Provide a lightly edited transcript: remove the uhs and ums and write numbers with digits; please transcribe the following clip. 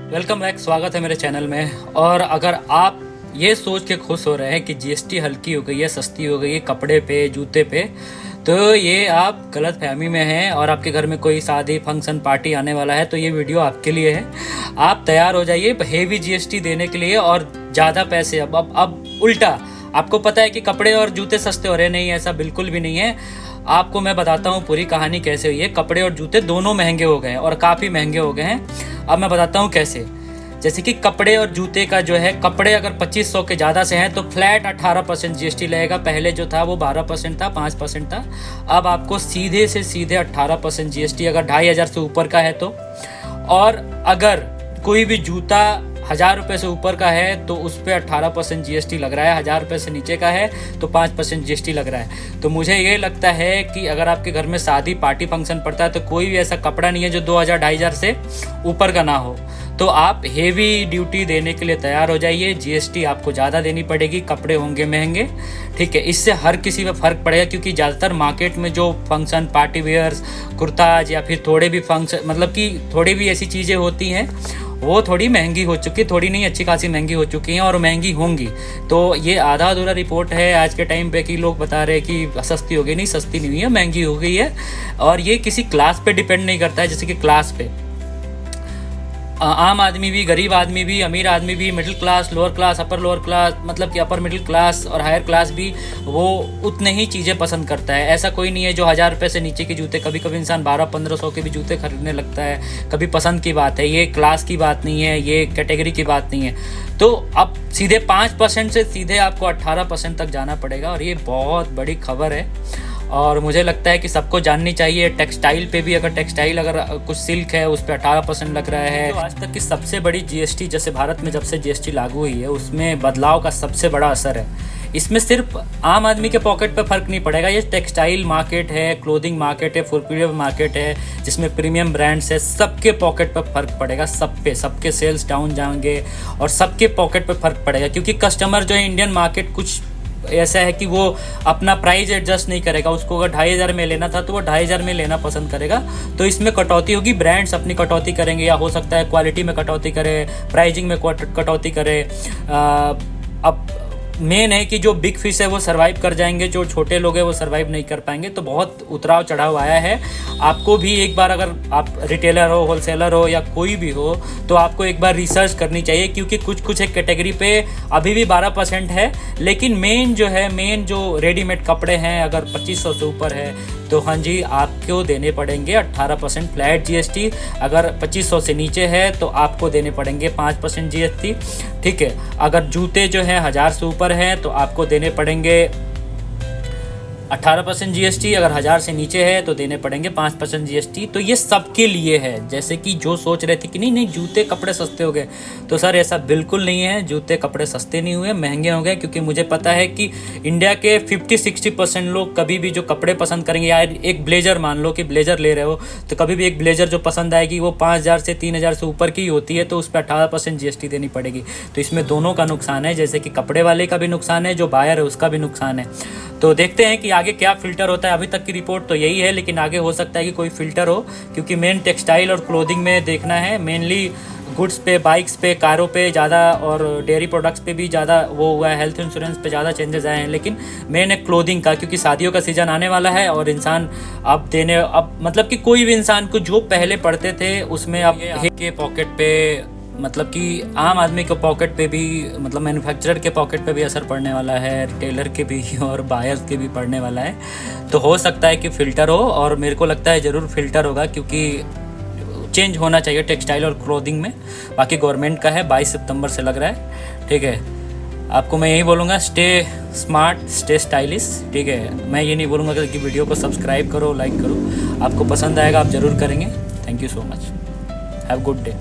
Welcome back, स्वागत है मेरे चैनल में। और अगर आप ये सोच के खुश हो रहे हैं कि जीएसटी हल्की हो गई है, सस्ती हो गई है कपड़े पे, जूते पे, तो ये आप गलत फहमी में हैं और आपके घर में कोई शादी फंक्शन पार्टी आने वाला है तो ये वीडियो आपके लिए है। आप तैयार हो जाइए हेवी जीएसटी देने के लिए और ज़्यादा पैसे। अब उल्टा आपको पता है कि कपड़े और जूते सस्ते हो रहे, नहीं ऐसा बिल्कुल भी नहीं है। आपको मैं बताता हूँ पूरी कहानी कैसे हुई है। कपड़े और जूते दोनों महंगे हो गए हैं और काफ़ी महंगे हो गए हैं। अब मैं बताता हूँ कैसे। जैसे कि कपड़े और जूते का जो है, कपड़े अगर 2500 के ज़्यादा से हैं तो फ्लैट 18% जीएसटी लगेगा। पहले जो था वो 12% था, 5% था। अब आपको सीधे से सीधे 18% जीएसटी अगर 2500 से ऊपर का है तो। और अगर कोई भी जूता 1000 रुपये से ऊपर का है तो उस पर 18% जीएसटी लग रहा है। 1000 रुपये से नीचे का है तो 5% जीएसटी लग रहा है। तो मुझे ये लगता है कि अगर आपके घर में शादी पार्टी फंक्शन पड़ता है तो कोई भी ऐसा कपड़ा नहीं है जो 2000-2500 से ऊपर का ना हो। तो आप हेवी ड्यूटी देने के लिए तैयार हो जाइए। जीएसटी आपको ज़्यादा देनी पड़ेगी, कपड़े होंगे महंगे, ठीक है। इससे हर किसी में फ़र्क पड़ेगा क्योंकि ज़्यादातर मार्केट में जो फंक्शन पार्टी वेयर्स, कुर्ताज या फिर थोड़े भी फंक्शन, मतलब कि थोड़ी भी ऐसी चीज़ें होती हैं वो थोड़ी महंगी हो चुकी, थोड़ी नहीं अच्छी खासी महंगी हो चुकी हैं और महंगी होंगी। तो ये आधा अधूरा रिपोर्ट है आज के टाइम पे कि लोग बता रहे हैं कि सस्ती हो गई। नहीं, सस्ती नहीं हुई है, महंगी हो गई है। और ये किसी क्लास पे डिपेंड नहीं करता है। जैसे कि क्लास पे आम आदमी भी, गरीब आदमी भी, अमीर आदमी भी, middle class, lower class, upper lower class, मतलब कि अपर मिडिल क्लास और हायर क्लास भी वो उतने ही चीज़ें पसंद करता है। ऐसा कोई नहीं है जो 1000 रुपये से नीचे के जूते, कभी कभी इंसान 1200-1500 के भी जूते खरीदने लगता है। कभी पसंद की बात है, ये क्लास की बात नहीं है, ये कैटेगरी की बात नहीं है। तो अब सीधे 5% से सीधे आपको 18% तक जाना पड़ेगा और ये बहुत बड़ी खबर है और मुझे लगता है कि सबको जाननी चाहिए। टेक्सटाइल पे भी, अगर टेक्सटाइल अगर कुछ सिल्क है उस पर 18% लग रहा है। तो आज तक की सबसे बड़ी जीएसटी, जैसे भारत में जब से जीएसटी लागू हुई है उसमें बदलाव का सबसे बड़ा असर है। इसमें सिर्फ आम आदमी के पॉकेट पे फर्क नहीं पड़ेगा। ये टेक्सटाइल मार्केट है, क्लोथिंग मार्केट है, फुटवेयर मार्केट है जिसमें प्रीमियम ब्रांड्स है, सबके पॉकेट पे फर्क पड़ेगा। सबके सेल्स डाउन जाएंगे और सबके पॉकेट पे फर्क पड़ेगा क्योंकि कस्टमर जो है, इंडियन मार्केट कुछ ऐसा है कि वो अपना प्राइस एडजस्ट नहीं करेगा। उसको अगर 2500 में लेना था तो वो 2500 में लेना पसंद करेगा। तो इसमें कटौती होगी, ब्रांड्स अपनी कटौती करेंगे या हो सकता है क्वालिटी में कटौती करे, प्राइजिंग में कटौती करे। अब मेन है कि जो बिग फिश है वो सर्वाइव कर जाएंगे, जो छोटे लोग हैं वो सर्वाइव नहीं कर पाएंगे। तो बहुत उतराव चढ़ाव आया है। आपको भी एक बार, अगर आप रिटेलर हो, होलसेलर हो या कोई भी हो, तो आपको एक बार रिसर्च करनी चाहिए क्योंकि कुछ एक कैटेगरी पे अभी भी 12% है। लेकिन मेन जो रेडीमेड कपड़े हैं अगर 2500 से ऊपर है तो हाँ जी, आपको देने पड़ेंगे 18% फ्लैट जीएसटी। अगर 2500 से नीचे है तो आपको देने पड़ेंगे 5% जीएसटी, ठीक है। अगर जूते जो है 1000 से ऊपर हैं तो आपको देने पड़ेंगे 18% जीएसटी। अगर 1000 से नीचे है तो देने पड़ेंगे 5% जीएसटी। तो ये सबके लिए है। जैसे कि जो सोच रहे थे कि नहीं जूते कपड़े सस्ते हो गए, तो सर ऐसा बिल्कुल नहीं है। जूते कपड़े सस्ते नहीं हुए, महंगे हो गए क्योंकि मुझे पता है कि इंडिया के 50-60% लोग कभी भी जो कपड़े पसंद करेंगे, यार एक ब्लेजर मान लो कि ब्लेजर ले रहे हो तो कभी भी एक ब्लेजर जो पसंद आएगी वो 5000 से 3000 से ऊपर की होती है तो उस पर 18% जीएसटी देनी पड़ेगी। तो इसमें दोनों का नुकसान है, जैसे कि कपड़े वाले का भी नुकसान है, जो बायर है उसका भी नुकसान है। तो देखते हैं कि आगे क्या फ़िल्टर होता है। अभी तक की रिपोर्ट तो यही है, लेकिन आगे हो सकता है कि कोई फ़िल्टर हो क्योंकि मेन टेक्सटाइल और क्लोथिंग में देखना है। मेनली गुड्स पे, बाइक्स पे, कारों पे ज़्यादा और डेयरी प्रोडक्ट्स पे भी ज़्यादा वो हुआ है। हेल्थ इंश्योरेंस पे ज़्यादा चेंजेस आए हैं, लेकिन मेन है क्लोथिंग का क्योंकि शादियों का सीज़न आने वाला है और इंसान अब मतलब कि कोई भी इंसान को जो पहले पढ़ते थे उसमें अब के पॉकेट पे, मतलब कि आम आदमी के पॉकेट पे भी, मतलब मैन्युफैक्चरर के पॉकेट पे भी असर पड़ने वाला है, रिटेलर के भी और बायर्स के भी पड़ने वाला है। तो हो सकता है कि फ़िल्टर हो और मेरे को लगता है ज़रूर फ़िल्टर होगा क्योंकि चेंज होना चाहिए टेक्सटाइल और क्लोथिंग में। बाकी गवर्नमेंट का है, 22 सितंबर से लग रहा है, ठीक है। आपको मैं यही बोलूँगा, स्टे स्मार्ट, स्टे स्टाइलिश, ठीक है। मैं ये नहीं बोलूँगा कि वीडियो को सब्सक्राइब करो, लाइक करो। आपको पसंद आएगा आप ज़रूर करेंगे। Thank you so much, have good day.